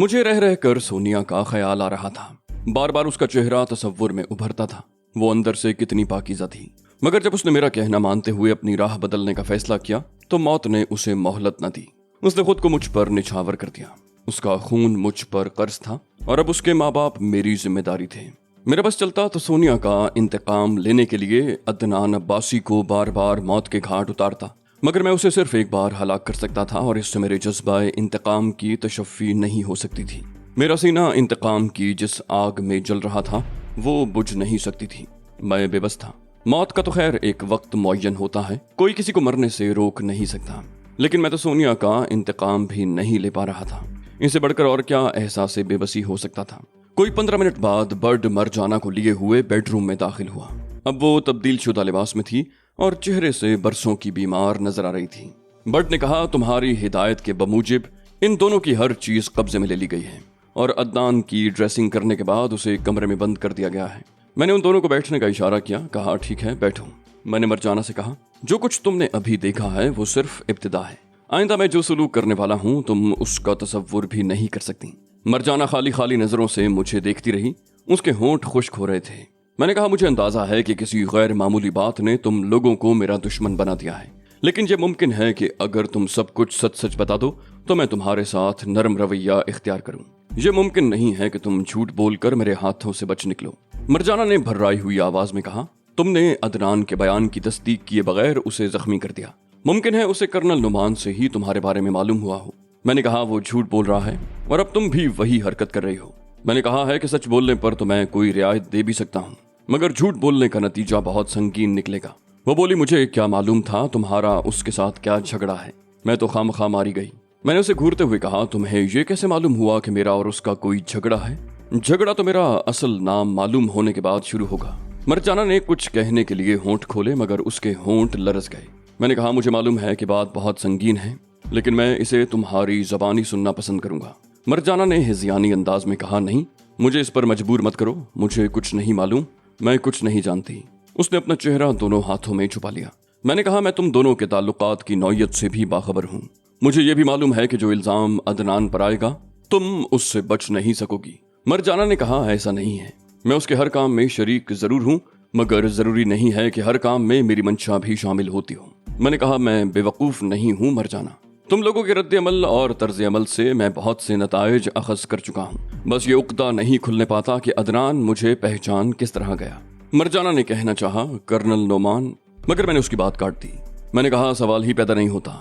मुझे रह रह कर सोनिया का ख्याल आ रहा था। बार बार उसका चेहरा तसव्वुर में उभरता था। वो अंदर से कितनी पाकीज़ा थी, मगर जब उसने मेरा कहना मानते हुए अपनी राह बदलने का फैसला किया तो मौत ने उसे मोहलत न दी। उसने खुद को मुझ पर निछावर कर दिया। उसका खून मुझ पर कर्ज था और अब उसके माँ बाप मेरी जिम्मेदारी थे। मेरा बस चलता तो सोनिया का इंतकाम लेने के लिए अदनान अब्बासी को बार बार मौत के घाट उतारता, मगर मैं उसे सिर्फ एक बार हलाक कर सकता था और इससे मेरे जज्बा इंतकाम की तशफ़ी नहीं हो सकती थी। मेरा सीना इंतकाम की जिस आग में जल रहा था वो बुझ नहीं सकती थी। मैं बेबस था। मौत का तो खैर एक वक्त मुअय्यन होता है, कोई किसी को मरने से रोक नहीं सकता, लेकिन मैं तो सोनिया का इंतकाम भी नहीं ले पा रहा था। इसे बढ़कर और क्या एहसास बेबसी हो सकता था। कोई 15 मिनट बाद बर्ड मरजाना को लिए हुए बेडरूम में दाखिल हुआ। अब वो तब्दील शुदा लिबास में थी और चेहरे से बरसों की बीमार नजर आ रही थी। बर्ड ने कहा, तुम्हारी हिदायत के बमूजिब इन दोनों की हर चीज कब्जे में ले ली गई है और अदनान की ड्रेसिंग करने के बाद उसे कमरे में बंद कर दिया गया है। मैंने उन दोनों को बैठने का इशारा किया। कहा, ठीक है बैठो। मैंने मरजाना से कहा, जो कुछ तुमने अभी देखा है वो सिर्फ इब्तिदा है। आइंदा मैं जो सलूक करने वाला हूँ तुम उसका तसव्वुर भी नहीं कर सकती। मरजाना खाली खाली नजरों से मुझे देखती रही। उसके होंठ खुश्क हो रहे थे। मैंने कहा, मुझे अंदाजा है कि किसी गैर मामूली बात ने तुम लोगों को मेरा दुश्मन बना दिया है, लेकिन यह मुमकिन है कि अगर तुम सब कुछ सच सच बता दो तो मैं तुम्हारे साथ नरम रवैया इख्तियार करूं। यह मुमकिन नहीं है कि तुम झूठ बोलकर मेरे हाथों से बच निकलो। मरजाना ने भर्राई हुई आवाज में कहा, तुमने अदनान के बयान की तस्दीक किए बगैर उसे जख्मी कर दिया। मुमकिन है उसे कर्नल नुमान से ही तुम्हारे बारे में मालूम हुआ हो। मैंने कहा, वो झूठ बोल रहा है और अब तुम भी वही हरकत कर रही हो। मैंने कहा है कि सच बोलने पर तो मैं कोई रियायत दे भी सकता हूँ, मगर झूठ बोलने का नतीजा बहुत संगीन निकलेगा। वो बोली, मुझे क्या मालूम था तुम्हारा उसके साथ क्या झगड़ा है। मैं तो खामखा मारी गई। मैंने उसे घूरते हुए कहा, तुम्हें ये कैसे मालूम हुआ कि मेरा और उसका कोई झगड़ा है? झगड़ा तो मेरा असल नाम मालूम होने के बाद शुरू होगा। मरजाना ने कुछ कहने के लिए होंठ खोले, मगर उसके होंठ लरस गए। मैंने कहा, मुझे मालूम है कि बात बहुत संगीन है, लेकिन मैं इसे तुम्हारी ज़बानी सुनना पसंद करूंगा। मरजाना ने हिज़यानी अंदाज में कहा, नहीं, मुझे इस पर मजबूर मत करो। मुझे कुछ नहीं मालूम, मैं कुछ नहीं जानती। उसने अपना चेहरा दोनों हाथों में छुपा लिया। मैंने कहा, मैं तुम दोनों के ताल्लुकात की नौयत से भी बाखबर हूँ। मुझे ये भी मालूम है कि जो इल्जाम अदनान पर आएगा तुम उससे बच नहीं सकोगी। मरजाना ने कहा, ऐसा नहीं है। मैं उसके हर काम में शरीक जरूर हूँ, मगर जरूरी नहीं है कि हर काम में मेरी मंशा भी शामिल होती हो। मैंने कहा, मैं बेवकूफ नहीं हूँ मरजाना। तुम लोगों के रद्द अमल और तर्ज अमल से मैं बहुत से नताइज अखज़ कर चुका हूँ। बस ये उक्दा नहीं खुलने पाता कि अदनान मुझे पहचान किस तरह गया। मरजाना ने कहना चाहा, कर्नल नोमान, मगर मैंने उसकी बात काट दी। मैंने कहा, सवाल ही पैदा नहीं होता।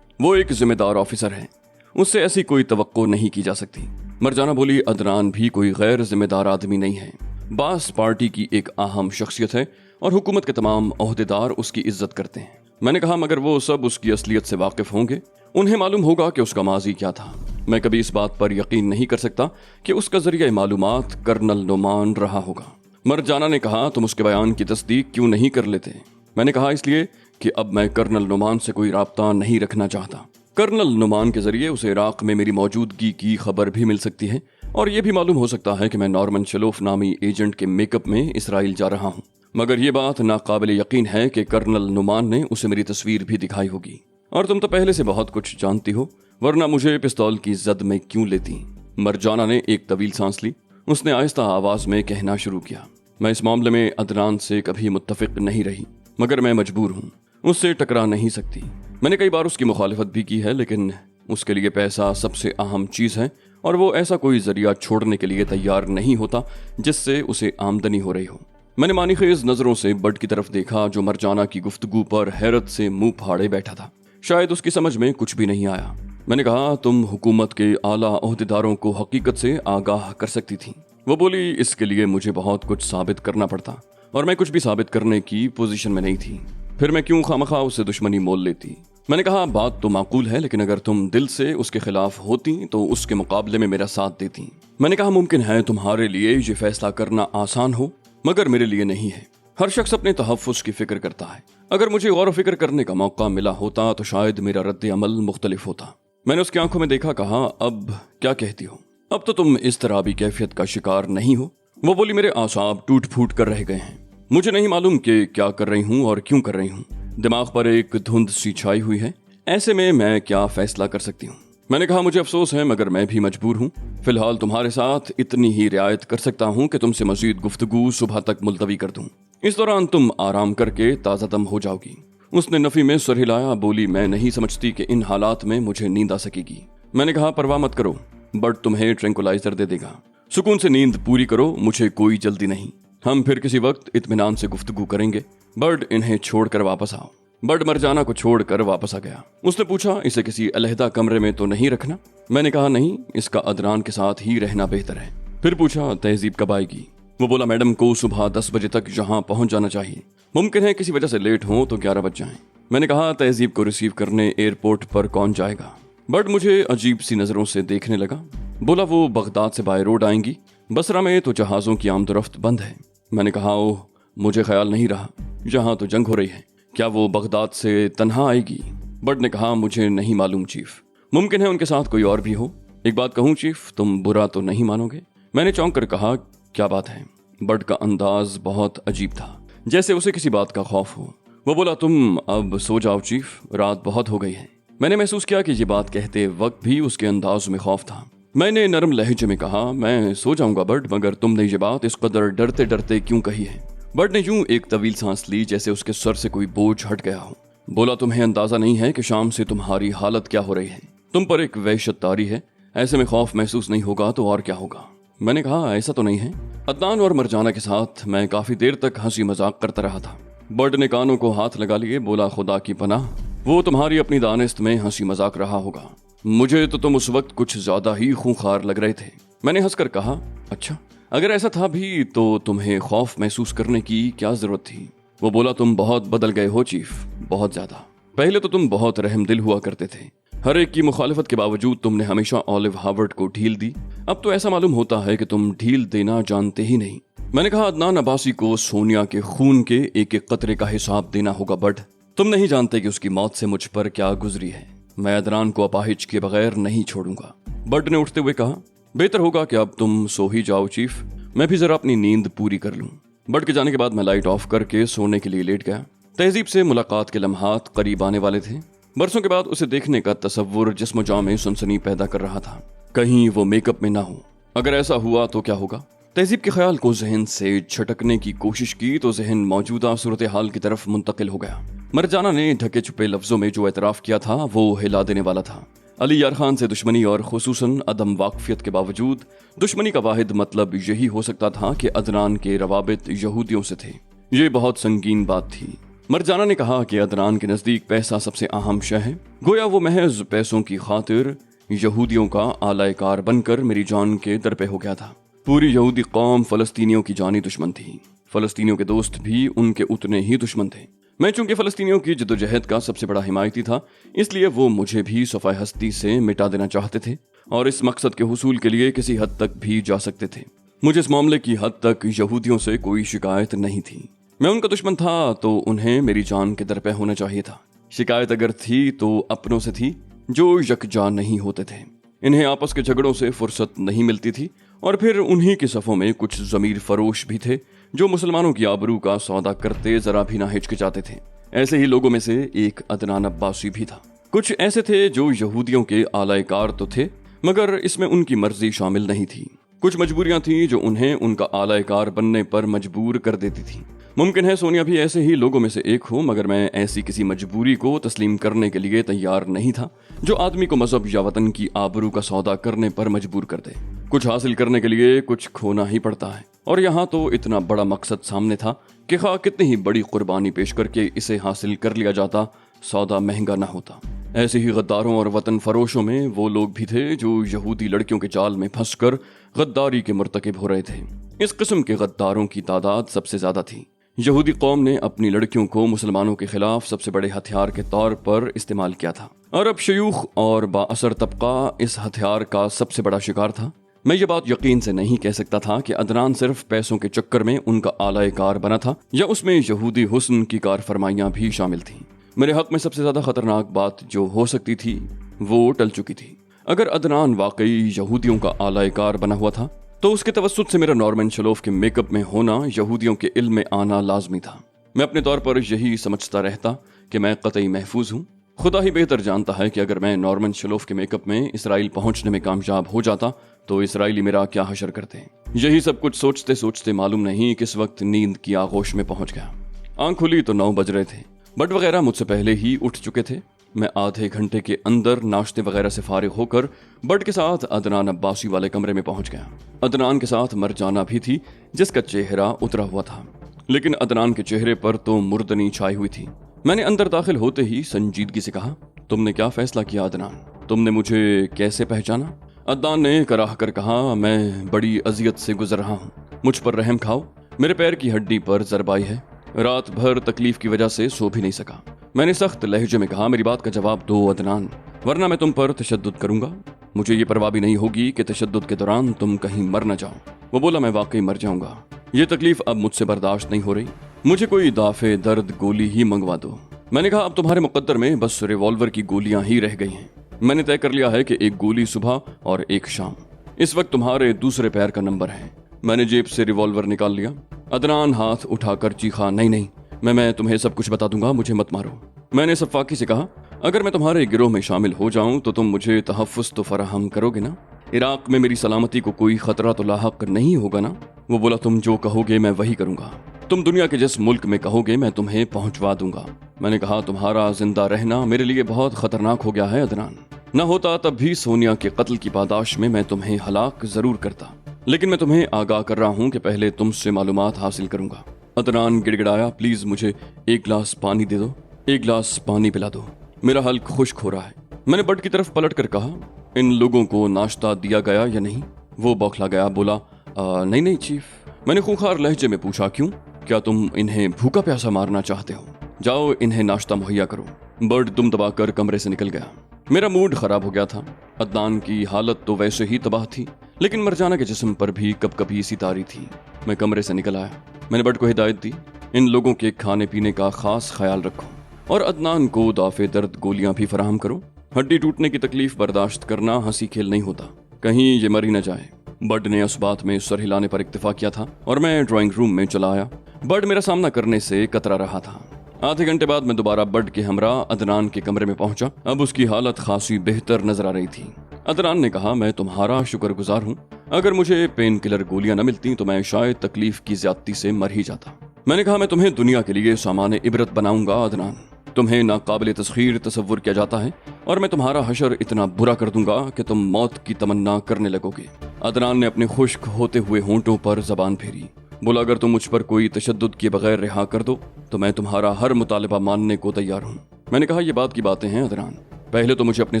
वो एक जिम्मेदार ऑफिसर है, उससे ऐसी कोई तवक्को नहीं की जा सकती। मरजाना बोली, अदनान भी कोई गैर जिम्मेदार आदमी नहीं है। बास पार्टी की एक अहम शख्सियत है और हुकूमत के तमाम ओहदेदार उसकी इज्जत करते हैं। मैंने कहा, मगर वो सब उसकी असलियत से वाकिफ होंगे। उन्हें मालूम होगा कि उसका माजी क्या था। मैं कभी इस बात पर यकीन नहीं कर सकता कि उसका जरिया मालूमात कर्नल नोमान रहा होगा। मरजाना ने कहा, तुम उसके बयान की तस्दीक क्यों नहीं कर लेते? मैंने कहा, इसलिए कि अब मैं कर्नल नोमान से कोई राब्ता नहीं रखना चाहता। कर्नल नोमान के जरिए उसे इराक में मेरी मौजूदगी की खबर भी मिल सकती है और यह भी मालूम हो सकता है कि मैं नॉर्मन शलोफ नामी एजेंट के मेकअप में इसराइल जा रहा हूँ। मगर यह बात नाकाबिल यकीन है कि कर्नल नुमान ने उसे मेरी तस्वीर भी दिखाई होगी, और तुम तो पहले से बहुत कुछ जानती हो, वरना मुझे पिस्तौल की जद में क्यों लेती? मरजाना ने एक तवील सांस ली। उसने आहिस्ता आवाज में कहना शुरू किया, मैं इस मामले में अदनान से कभी मुत्तफिक नहीं रही, मगर मैं मजबूर हूँ, उससे टकरा नहीं सकती। मैंने कई बार उसकी मुखालिफत भी की है, लेकिन उसके लिए पैसा सबसे अहम चीज़ है और वो ऐसा कोई जरिया छोड़ने के लिए तैयार नहीं होता जिससे उसे आमदनी हो रही हो। मैंने मानीखेज नजरों से बर्ड की तरफ देखा, जो मरजाना की गुफ्तगू पर हैरत से मुंह फाड़े बैठा था। शायद उसकी समझ में कुछ भी नहीं आया। मैंने कहा, तुम हुकूमत के आला ओहदेदारों को हकीकत से आगाह कर सकती थी। वो बोली, इसके लिए मुझे बहुत कुछ साबित करना पड़ता और मैं कुछ भी साबित करने की पोजीशन में नहीं थी। फिर मैं क्यों खामखा उससे दुश्मनी मोल लेती? मैंने कहा, बात तो माकूल है, लेकिन अगर तुम दिल से उसके खिलाफ होती तो उसके मुकाबले में मेरा साथ देती। मैंने कहा, मुमकिन है तुम्हारे लिए ये फैसला करना आसान हो, मगर मेरे लिए नहीं है। हर शख्स अपने तहफ़्फ़ुज़ की फिक्र करता है। अगर मुझे गौर फिक्र करने का मौका मिला होता तो शायद मेरा रद्द अमल मुख्तलिफ होता। मैंने उसकी आंखों में देखा। कहा, अब क्या कहती हो? अब तो तुम इस तरह भी कैफियत का शिकार नहीं हो। वो बोली, मेरे आसाब टूट फूट कर रह गए हैं। मुझे नहीं मालूम कि क्या कर रही हूँ और क्यों कर रही हूँ। दिमाग पर एक धुंध सी छाई हुई है। ऐसे में मैं क्या फैसला कर सकती हूँ? मैंने कहा, मुझे अफसोस है, मगर मैं भी मजबूर हूँ। فی الحال تمہارے ساتھ اتنی ہی رعایت کر سکتا ہوں کہ تم سے مزید گفتگو صبح تک ملتوی کر دوں، اس دوران تم آرام کر کے تازہ دم ہو جاؤ گی۔ اس نے نفی میں سر ہلایا، بولی میں نہیں سمجھتی کہ ان حالات میں مجھے نیند آ سکے گی۔ میں نے کہا پرواہ مت کرو، برڈ تمہیں ٹرینکولائزر دے گا، سکون سے نیند پوری کرو، مجھے کوئی جلدی نہیں، ہم پھر کسی وقت اطمینان سے گفتگو کریں گے۔ برڈ انہیں چھوڑ کر واپس آؤ۔ برڈ مرجانہ کو چھوڑ کر واپس آ گیا۔ اس نے پوچھا اسے کسی علیحدہ کمرے میں تو نہیں رکھنا؟ میں نے کہا نہیں، اس کا عدنان کے ساتھ ہی رہنا بہتر ہے۔ پھر پوچھا تہذیب کب آئے گی؟ وہ بولا میڈم کو صبح 10 بجے تک یہاں پہنچ جانا چاہیے، ممکن ہے کسی وجہ سے لیٹ ہوں تو 11 بج جائیں۔ میں نے کہا تہذیب کو ریسیو کرنے ایئرپورٹ پر کون جائے گا؟ برڈ مجھے عجیب سی نظروں سے دیکھنے لگا، بولا وہ بغداد سے بائی روڈ آئیں گی، بصرہ میں تو جہازوں کی آمد و رفت بند ہے۔ میں نے کہا اوہ، مجھے خیال نہیں رہا، یہاں تو جنگ ہو رہی ہے، کیا وہ بغداد سے تنہا آئے گی؟ برڈ نے کہا مجھے نہیں معلوم چیف، ممکن ہے ان کے ساتھ کوئی اور بھی ہو۔ ایک بات کہوں چیف، تم برا تو نہیں مانو گے؟ میں نے چونک کر کہا کیا بات ہے؟ برڈ کا انداز بہت عجیب تھا، جیسے اسے کسی بات کا خوف ہو۔ وہ بولا تم اب سو جاؤ چیف، رات بہت ہو گئی ہے۔ میں نے محسوس کیا کہ یہ بات کہتے وقت بھی اس کے انداز میں خوف تھا۔ میں نے نرم لہجے میں کہا میں سو جاؤں گا برڈ، مگر تم نے یہ بات اس قدر ڈرتے ڈرتے کیوں کہی ہے؟ برڈ نے یوں ایک طویل سانس لی جیسے اس کے سر سے کوئی بوجھ ہٹ گیا ہو۔ بولا تمہیں اندازہ نہیں ہے کہ شام سے تمہاری حالت کیا ہو رہی ہے، تم پر ایک وحشت طاری ہے، ایسے میں خوف محسوس نہیں ہوگا تو اور کیا ہوگا؟ میں نے کہا ایسا تو نہیں ہے۔ عدنان اور مرجانہ کے ساتھ میں کافی دیر تک ہنسی مذاق کرتا رہا تھا۔ برڈ نے کانوں کو ہاتھ لگا لیے، بولا خدا کی پناہ، وہ تمہاری اپنی دانست میں ہنسی مذاق رہا ہوگا، مجھے تو تم اس وقت کچھ زیادہ ہی خونخوار لگ رہے تھے۔ میں نے ہنس کر کہا اچھا، اگر ایسا تھا بھی تو تمہیں خوف محسوس کرنے کی کیا ضرورت تھی؟ وہ بولا تم بہت بدل گئے ہو چیف، بہت زیادہ۔ پہلے تو تم بہت رحم دل ہوا کرتے تھے، ہر ایک کی مخالفت کے باوجود تم نے ہمیشہ اولیو ہارورڈ کو ڈھیل دی، اب تو ایسا معلوم ہوتا ہے کہ تم ڈھیل دینا جانتے ہی نہیں۔ میں نے کہا عدنان عباسی کو سونیا کے خون کے ایک ایک قطرے کا حساب دینا ہوگا برڈ، تم نہیں جانتے کہ اس کی موت سے مجھ پر کیا گزری ہے، میں عدنان کو اپاہج کے بغیر نہیں چھوڑوں گا۔ برڈ نے اٹھتے ہوئے کہا بہتر ہوگا کہ اب تم سو ہی جاؤ چیف، میں بھی ذرا اپنی نیند پوری کر لوں۔ برڈ کے جانے کے بعد میں لائٹ آف کر کے سونے کے لیے لیٹ گیا۔ تہذیب سے ملاقات کے لمحات قریب آنے والے تھے، برسوں کے بعد اسے دیکھنے کا تصور جسم و جاں میں سنسنی پیدا کر رہا تھا، کہیں وہ میک اپ میں نہ ہو، اگر ایسا ہوا تو کیا ہوگا؟ تہذیب کے خیال کو ذہن سے جھٹکنے کی کوشش کی تو ذہن موجودہ صورتحال کی طرف منتقل ہو گیا۔ مرجانہ نے ڈھکے چھپے لفظوں میں جو اعتراف کیا تھا وہ ہلا دینے والا تھا۔ علی یار خان سے دشمنی اور خصوصاً عدم واقفیت کے باوجود دشمنی کا واحد مطلب یہی ہو سکتا تھا کہ عدنان کے روابط یہودیوں سے تھے، یہ بہت سنگین بات تھی۔ مرجانہ نے کہا کہ عدنان کے نزدیک پیسہ سب سے اہم شے ہے، گویا وہ محض پیسوں کی خاطر یہودیوں کا آلہ کار بن کر میری جان کے در پہ ہو گیا تھا۔ پوری یہودی قوم فلسطینیوں کی جانی دشمن تھی، فلسطینیوں کے دوست بھی ان کے اتنے ہی دشمن تھے۔ میں چونکہ فلسطینیوں کی جدوجہد کا سب سے بڑا حمایتی تھا، اس لیے وہ مجھے بھی صفحہ ہستی سے مٹا دینا چاہتے تھے اور اس مقصد کے حصول کے لیے کسی حد تک بھی جا سکتے تھے۔ مجھے اس معاملے کی حد تک یہودیوں سے کوئی شکایت نہیں تھی، میں ان کا دشمن تھا تو انہیں میری جان کے در پہ ہونا چاہیے تھا۔ شکایت اگر تھی تو اپنوں سے تھی جو یکجا نہیں ہوتے تھے، انہیں آپس کے جھگڑوں سے فرصت نہیں ملتی تھی، اور پھر انہی کے صفوں میں کچھ ضمیر فروش بھی تھے جو مسلمانوں کی آبرو کا سودا کرتے ذرا بھی نہ ہچکچاتے تھے۔ ایسے ہی لوگوں میں سے ایک عدنان عباسی بھی تھا۔ کچھ ایسے تھے جو یہودیوں کے آلہ کار تو تھے مگر اس میں ان کی مرضی شامل نہیں تھی، کچھ مجبوریاں تھیں جو انہیں ان کا آلہ کار بننے پر مجبور کر دیتی تھی۔ ممکن ہے سونیا بھی ایسے ہی لوگوں میں سے ایک ہو، مگر میں ایسی کسی مجبوری کو تسلیم کرنے کے لیے تیار نہیں تھا جو آدمی کو مذہب یا وطن کی آبرو کا سودا کرنے پر مجبور کر دے۔ کچھ حاصل کرنے کے لیے کچھ کھونا ہی پڑتا ہے، اور یہاں تو اتنا بڑا مقصد سامنے تھا کہ خواہ کتنی ہی بڑی قربانی پیش کر کے اسے حاصل کر لیا جاتا، سودا مہنگا نہ ہوتا۔ ایسے ہی غداروں اور وطن فروشوں میں وہ لوگ بھی تھے جو یہودی لڑکیوں کے جال میں پھنس کر غداری کے مرتکب ہو رہے تھے۔ اس قسم کے غداروں کی تعداد سب سے زیادہ تھی۔ یہودی قوم نے اپنی لڑکیوں کو مسلمانوں کے خلاف سب سے بڑے ہتھیار کے طور پر استعمال کیا تھا، عرب شیوخ اور با اثر طبقہ اس ہتھیار کا سب سے بڑا شکار تھا۔ میں یہ بات یقین سے نہیں کہہ سکتا تھا کہ عدنان صرف پیسوں کے چکر میں ان کا آلہ کار بنا تھا یا اس میں یہودی حسن کی کار فرمائیاں بھی شامل تھیں۔ میرے حق میں سب سے زیادہ خطرناک بات جو ہو سکتی تھی وہ ٹل چکی تھی۔ اگر عدنان واقعی یہودیوں کا آلہ کار بنا ہوا تھا تو اس کے توسط سے میرا نارمن شلوف کے میک اپ میں ہونا یہودیوں کے علم میں آنا لازمی تھا۔ میں اپنے طور پر یہی سمجھتا رہتا کہ میں قطعی محفوظ ہوں، خدا ہی بہتر جانتا ہے کہ اگر میں نارمن شلوف کے میک اپ میں اسرائیل پہنچنے میں کامیاب ہو جاتا तो इसराइली मेरा क्या हशर करते। यही सब कुछ सोचते सोचते मालूम नहीं किस वक्त नींद की आगोश में पहुंच गया। आंख खुली तो 9 बज रहे थे। बट वगैरह मुझसे पहले ही उठ चुके थे। मैं आधे घंटे के अंदर नाश्ते वगैरह से फारिग होकर बट के साथ अदनान अब्बासी वाले कमरे में पहुंच गया। अदनान के साथ मरजाना भी थी, जिसका चेहरा उतरा हुआ था, लेकिन अदनान के चेहरे पर तो मुर्दनी छाई हुई थी। मैंने अंदर दाखिल होते ही संजीदगी से कहा, तुमने क्या फैसला किया अदनान? तुमने मुझे कैसे पहचाना? अदनान ने कराह कर कहा, मैं बड़ी अजियत से गुजर रहा हूँ, मुझ पर रहम खाओ। मेरे पैर की हड्डी पर जरबाई है, रात भर तकलीफ की वजह से सो भी नहीं सका। मैंने सख्त लहजे में कहा, मेरी बात का जवाब दो अदनान, वरना मैं तुम पर तशद्दुद करूंगा। मुझे ये परवाह भी नहीं होगी कि तशद्दुद के दौरान तुम कहीं मर न जाओ। वो बोला, मैं वाकई मर जाऊंगा, ये तकलीफ अब मुझसे बर्दाश्त नहीं हो रही, मुझे कोई दाफे दर्द गोली ही मंगवा दो। मैंने कहा, अब तुम्हारे मुकद्दर में बस रिवॉल्वर की गोलियां ही रह गई हैं। मैंने तय कर लिया है कि एक गोली सुबह और एक शाम। इस वक्त तुम्हारे दूसरे पैर का नंबर है। मैंने जेब से रिवॉल्वर निकाल लिया। अदनान हाथ उठाकर चीखा, नहीं नहीं, मैं तुम्हें सब कुछ बता दूंगा, मुझे मत मारो। मैंने सफाकी से कहा, अगर मैं तुम्हारे गिरोह में शामिल हो जाऊं तो तुम मुझे तहफ़्फ़ुज़ तो फराहम करोगे ना? इराक में मेरी सलामती को कोई खतरा तो लाहक नहीं होगा ना? वो बोला, तुम जो कहोगे मैं वही करूंगा, तुम दुनिया के जिस मुल्क में कहोगे मैं तुम्हें पहुंचवा दूंगा। मैंने कहा, तुम्हारा जिंदा रहना मेरे लिए बहुत खतरनाक हो गया है अदनान। न होता तब भी सोनिया के कत्ल की पादाश में मैं तुम्हें हलाक जरूर करता, लेकिन मैं तुम्हें आगाह कर रहा हूं कि पहले तुमसे मालूमात हासिल करूंगा। अदनान गिड़गिड़ाया, प्लीज मुझे एक गिलास पानी दे दो, एक गिलास पानी पिला दो, मेरा हल्क खुश्क हो रहा है। मैंने बट की तरफ पलट कर कहा, इन लोगों को नाश्ता दिया गया या नहीं? वो बौखला गया, बोला, नहीं नहीं चीफ। मैंने खूंखार लहजे में पूछा, क्यों? क्या तुम इन्हें भूखा प्यासा मारना चाहते हो? जाओ इन्हें नाश्ता मुहैया करो। बर्ड दुम दबाकर कमरे से निकल गया। मेरा मूड खराब हो गया था। अदनान की हालत तो वैसे ही तबाह थी, लेकिन मरजाना के जिस्म पर भी कब कभी सितारी थी। मैं कमरे से निकल आया। मैंने बर्ड को हिदायत दी, इन लोगों के खाने पीने का खास ख्याल रखो और अदनान को दाफे दर्द गोलियां भी फराहम करो। हड्डी टूटने की तकलीफ बर्दाश्त करना हंसी खेल नहीं होता, कहीं ये मर ही न जाए। बर्ड ने उस बात में सर हिलाने पर इक्तफा किया था और मैं ड्राइंग रूम में चला आया। बर्ड मेरा सामना करने से कतरा रहा था। आधे घंटे बाद मैं दोबारा बर्ड के हमरा अदनान के कमरे में पहुंचा। अब उसकी हालत खासी बेहतर नजर आ रही थी। अदनान ने कहा, मैं तुम्हारा शुक्रगुजार हूँ, अगर मुझे पेन किलर गोलियां न मिलती तो मैं शायद तकलीफ की ज्यादती से मर ही जाता। मैंने कहा, मैं तुम्हें दुनिया के लिए सामान इबरत बनाऊंगा अदनान, तुम्हें नाकाबिले तस्खीर तसव्वुर किया जाता है और मैं तुम्हारा हशर इतना बुरा कर दूंगा कि तुम मौत की तमन्ना करने लगोगे। अदनान ने अपने खुश्क होते हुए होंठों पर जबान फेरी, बोला, अगर तुम मुझ पर कोई तशद्दुद किए बगैर रिहा कर दो तो मैं तुम्हारा हर मुतालिबा मानने को तैयार हूँ। मैंने कहा, ये बात की बातें हैं अदनान, पहले तो मुझे अपने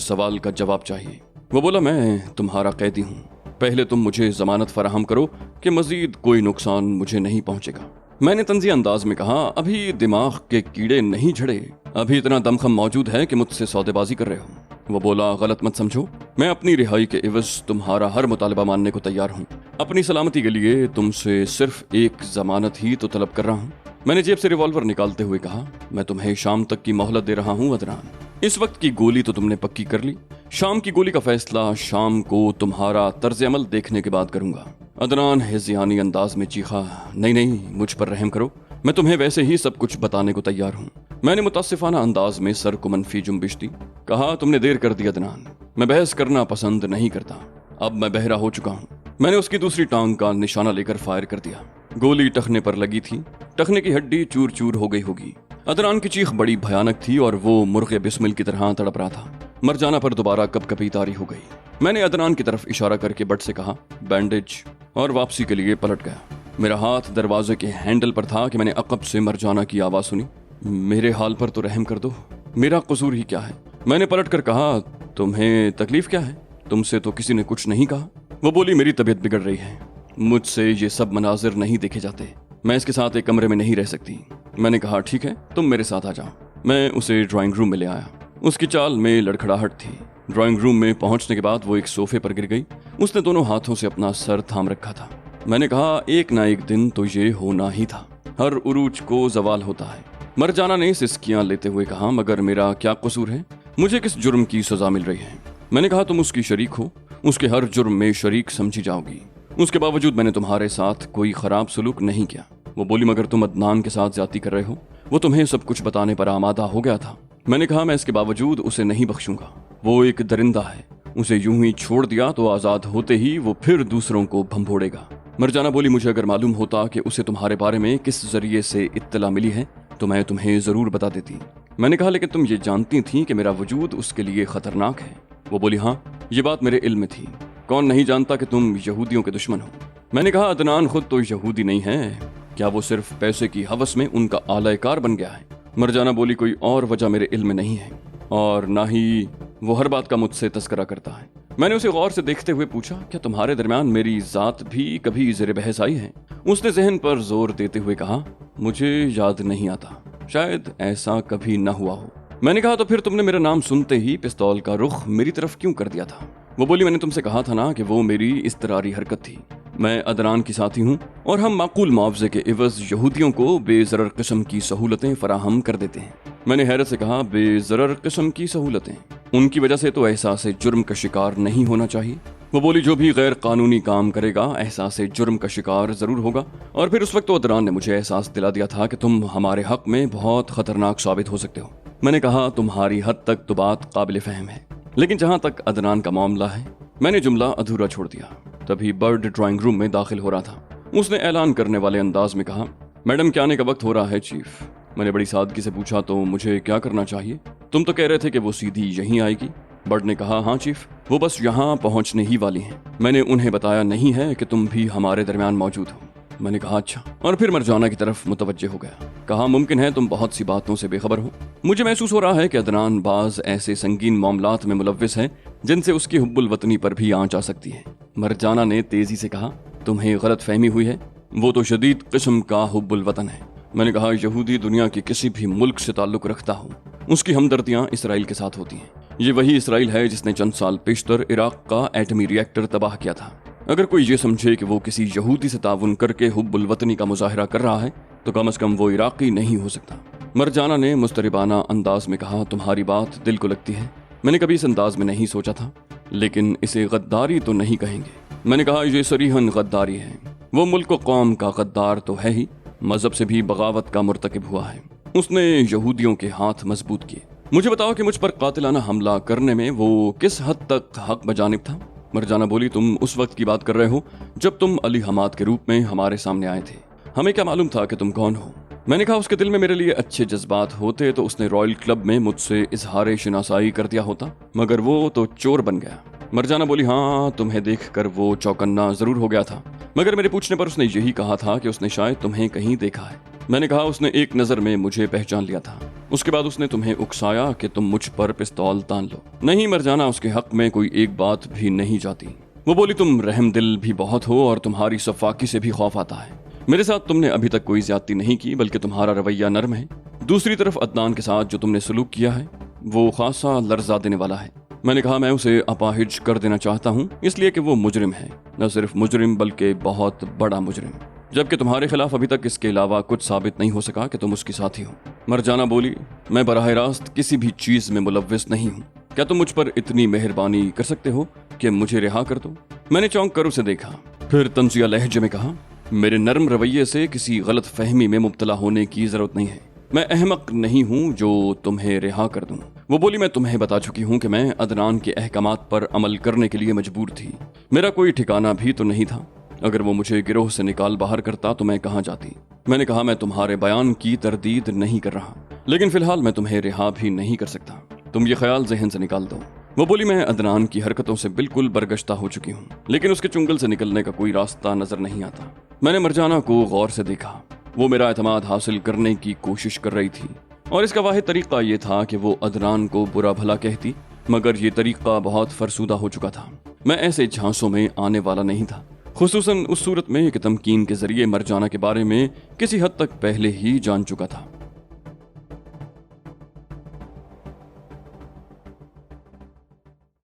सवाल का जवाब चाहिए। वो बोला, मैं तुम्हारा कैदी हूँ, पहले तुम मुझे जमानत फराहम करो कि मजीद कोई नुकसान मुझे नहीं पहुंचेगा। मैंने तंज़िया अंदाज में कहा, अभी दिमाग के कीड़े नहीं झड़े, अभी इतना दमखम मौजूद है कि मुझसे सौदेबाजी कर रहे हो। वो बोला, गलत मत समझो, मैं अपनी रिहाई के इवज़ तुम्हारा हर मुतालिबा मानने को तैयार हूँ। अपनी सलामती के लिए तुमसे सिर्फ एक जमानत ही तो तलब कर रहा हूँ। मैंने जेब से रिवॉल्वर निकालते हुए कहा, मैं तुम्हें शाम तक की मोहलत दे रहा हूँ अदनान, इस वक्त की गोली तो तुमने पक्की कर ली, शाम की गोली का फैसला शाम को तुम्हारा तर्ज अमल देखने के बाद करूंगा। अदनान हिज़यानी अंदाज में चीखा, नहीं नहीं, मुझ पर रहम करो, मैं तुम्हें वैसे ही सब कुछ बताने को तैयार हूँ। मैंने मुतासिफाना अंदाज में सर को मनफी जुम्बिश दी, कहा, तुमने देर कर दी अदनान, मैं बहस करना पसंद नहीं करता, अब मैं बहरा हो चुका हूँ। मैंने उसकी दूसरी टांग का निशाना लेकर फायर कर दिया। गोली टखने पर लगी थी, टखने की हड्डी चूर चूर हो गई होगी। अदनान की चीख बड़ी भयानक थी और वो मुर्गे बिस्मिल की तरह तड़प रहा था। मरजाना पर दोबारा कपकपी तारी हो गई। मैंने अदनान की तरफ इशारा करके बट से कहा, बैंडेज, और वापसी के लिए पलट गया। मेरा हाथ दरवाजे के हैंडल पर था कि मैंने अकब से मरजाना की आवाज सुनी, मेरे हाल पर तो रहम कर दो, मेरा कसूर ही क्या है? मैंने पलट कर कहा, तुम्हें तकलीफ क्या है? तुमसे तो किसी ने कुछ नहीं कहा। वो बोली, मेरी तबीयत बिगड़ रही है, मुझसे ये सब मनाजिर नहीं देखे जाते, मैं इसके साथ एक कमरे में नहीं रह सकती। मैंने कहा, ठीक है, तुम मेरे साथ आ जाओ। मैं उसे ड्राइंग रूम में ले आया। उसकी चाल में लड़खड़ाहट थी। ड्राइंग रूम में पहुंचने के बाद वो एक सोफे पर गिर गई। उसने दोनों हाथों से अपना सर थाम रखा था। मैंने कहा, एक ना एक दिन तो ये होना ही था, हर उरूज को जवाल होता है। मरजाना ने सिसकियां लेते हुए कहा, मगर मेरा क्या कसूर है? मुझे किस जुर्म की सजा मिल रही है? मैंने कहा, तुम उसकी शरीक हो, उसके हर जुर्म में शरीक समझी जाओगी। उसके बावजूद मैंने तुम्हारे साथ कोई खराब सलूक नहीं किया। वो बोली, मगर तुम अदनान के साथ ज्यादती कर रहे हो, वो तुम्हें सब कुछ बताने पर आमादा हो गया था। मैंने कहा, मैं इसके बावजूद उसे नहीं बख्शूंगा, वो एक दरिंदा है, उसे यूं ही छोड़ दिया तो आजाद होते ही वो फिर दूसरों को भंभोड़ेगा। मरजाना बोली, मुझे अगर मालूम होता कि उसे तुम्हारे बारे में किस जरिए से इत्तला मिली है तो मैं तुम्हें जरूर बता देती। मैंने कहा, लेकिन तुम ये जानती थी कि मेरा वजूद उसके लिए खतरनाक है? वो बोली, हाँ, ये बात मेरे इल्म में थी। कौन नहीं जानता कि तुम यहूदियों के दुश्मन हो? मैंने कहा, अदनान खुद तो यहूदी नहीं है, क्या वो सिर्फ पैसे की हवस में उनका आलायकार बन गया है? मरजाना बोली, कोई और वजह मेरे इल्म में नहीं है और ना ही वो हर बात का मुझसे तस्करा करता है। मैंने उसे गौर से देखते हुए पूछा, क्या तुम्हारे दरमियान मेरी जात भी कभी ज़ेर बहस आई है? उसने जहन पर जोर देते हुए कहा, मुझे याद नहीं आता, शायद ऐसा कभी न हुआ हो। मैंने कहा, तो फिर तुमने मेरा नाम सुनते ही पिस्तौल का रुख मेरी तरफ क्यों कर दिया था? वो बोली, मैंने तुमसे कहा था ना कि वो मेरी इस्तरारी हरकत थी। मैं अदनान की साथी हूँ और हम माकूल मुआवजे के इवज यहूदियों को बेज़रर किस्म की सहूलतें फराहम कर देते हैं। मैंने हैरत से कहा, बेज़रर किस्म की सहूलतें? उनकी वजह से तो एहसास जुर्म का शिकार नहीं होना चाहिए। वो बोली, जो भी गैर कानूनी काम करेगा एहसास जुर्म का शिकार जरूर होगा। और फिर उस वक्त तो अदनान ने मुझे एहसास दिला दिया था कि तुम हमारे हक में बहुत खतरनाक साबित हो सकते हो। मैंने कहा, तुम्हारी हद तक तो बात काबिल फहम है, लेकिन जहां तक अदनान का मामला है। मैंने जुमला अधूरा छोड़ दिया। तभी बर्ड ड्राइंग रूम में दाखिल हो रहा था। उसने ऐलान करने वाले अंदाज में कहा, मैडम के आने का वक्त हो रहा है चीफ। मैंने बड़ी सादगी से पूछा, तो मुझे क्या करना चाहिए? तुम तो कह रहे थे कि वो सीधी यहीं आएगी। बर्ड ने कहा, हाँ चीफ, वो बस यहाँ पहुँचने ही वाली हैं। मैंने उन्हें बताया नहीं है कि तुम भी हमारे दरमियान मौजूद हो। मैंने कहा, अच्छा, और फिर मरजाना की तरफ मुतवज्जे हो गया। कहा, मुमकिन है तुम बहुत सी बातों से बेखबर हो। मुझे महसूस हो रहा है कि अदनान बाज ऐसे संगीन मामलात में मुलव्विस है जिनसे उसकी हुब्बुल वतनी पर भी आंच आ सकती है। मरजाना ने तेजी से कहा, तुम्हें गलत फहमी हुई है, वो तो शदीद किस्म का हुब्बुल वतन है। मैंने कहा, यहूदी दुनिया के किसी भी मुल्क से ताल्लुक रखता हो, उसकी हमदर्दियां इसराइल के साथ होती हैं। ये वही इसराइल है जिसने चंद साल पेशतर इराक का एटमी रिएक्टर तबाह किया था। अगर कोई ये समझे कि वो किसी यहूदी से ताउन करके हुब्बुल वतनी का मुजाहरा कर रहा है तो कम से कम वो इराकी नहीं हो सकता। मरजाना ने मुस्तरिबाना अंदाज में कहा, तुम्हारी बात दिल को लगती है। मैंने कभी इस अंदाज में नहीं सोचा था, लेकिन इसे गद्दारी तो नहीं कहेंगे। मैंने कहा, ये सरीहन गद्दारी है। वो मुल्क व कौम का गद्दार तो है ही, मजहब से भी बगावत का मुर्तकिब हुआ है। उसने यहूदियों के हाथ मजबूत किए। मुझे बताओ कि मुझ पर कातिलाना हमला करने में वो किस हद तक हक बजानिब था? मरजाना बोली, तुम उस वक्त की बात कर रहे हो जब तुम अली हमाद के रूप में हमारे सामने आए थे। हमें क्या मालूम था कि तुम कौन हो? मैंने कहा, उसके दिल में मेरे लिए अच्छे जज्बात होते तो उसने रॉयल क्लब में मुझसे इजहार शिनासाई कर दिया होता, मगर वो तो चोर बन गया। मरजाना बोली, हाँ, तुम्हें देखकर वो चौकन्ना जरूर हो गया था, मगर मेरे पूछने पर उसने यही कहा था कि उसने शायद तुम्हें कहीं देखा है। मैंने कहा, उसने एक नजर में मुझे पहचान लिया था। उसके बाद उसने तुम्हें उकसाया कि तुम मुझ पर पिस्तौल तान लो। नहीं मरजाना, उसके हक में कोई एक बात भी नहीं जाती। वो बोली, तुम रहम दिल भी बहुत हो और तुम्हारी सफाकी से भी खौफ आता है। मेरे साथ तुमने अभी तक कोई ज्यादती नहीं की, बल्कि तुम्हारा रवैया नरम है। दूसरी तरफ अदनान के साथ जो तुमने सलूक किया है वो खासा लर्जा देने वाला है। मैंने कहा, मैं उसे अपाहिज कर देना चाहता हूँ, इसलिए कि वो मुजरिम है, न सिर्फ मुजरिम बल्कि बहुत बड़ा मुजरिम, जबकि तुम्हारे खिलाफ अभी तक इसके अलावा कुछ साबित नहीं हो सका कि तुम उसकी साथी हो। मरजाना बोली, मैं बराह रास्त किसी भी चीज में मुलव्विस नहीं हूँ। क्या तुम मुझ पर इतनी मेहरबानी कर सकते हो कि मुझे रिहा कर दो? मैंने चौंक कर उसे देखा, फिर तंजिया लहजे में कहा, मेरे नरम रवैये से किसी गलत फहमी में मुब्तला होने की जरूरत नहीं है। मैं अहमक नहीं हूँ जो तुम्हें रिहा कर दूं। वो बोली, मैं तुम्हें बता चुकी हूँ कि मैं अदनान के अहकामात पर अमल करने के लिए मजबूर थी। मेरा कोई ठिकाना भी तो नहीं था। अगर वो मुझे गिरोह से निकाल बाहर करता तो मैं कहाँ जाती? मैंने कहा, मैं तुम्हारे बयान की तरदीद नहीं कर रहा, लेकिन फिलहाल मैं तुम्हें रिहा भी नहीं कर सकता। तुम ये ख्याल जहन से निकाल दो। वो बोली, मैं अदनान की हरकतों से बिल्कुल बरगश्ता हो चुकी हूँ, लेकिन उसके चुंगल से निकलने का कोई रास्ता नजर नहीं आता। मैंने मरजाना को गौर से देखा। वो मेरा एतमाद हासिल करने की कोशिश कर रही थी और इसका वाहिद तरीका ये था कि वो अदनान को बुरा भला कहती, मगर ये तरीका बहुत फरसूदा हो चुका था। मैं ऐसे झांसों में आने वाला नहीं था, खुसूसन उस सूरत में कि तमकीन के जरिए मरजाना के बारे में किसी हद तक पहले ही जान चुका था।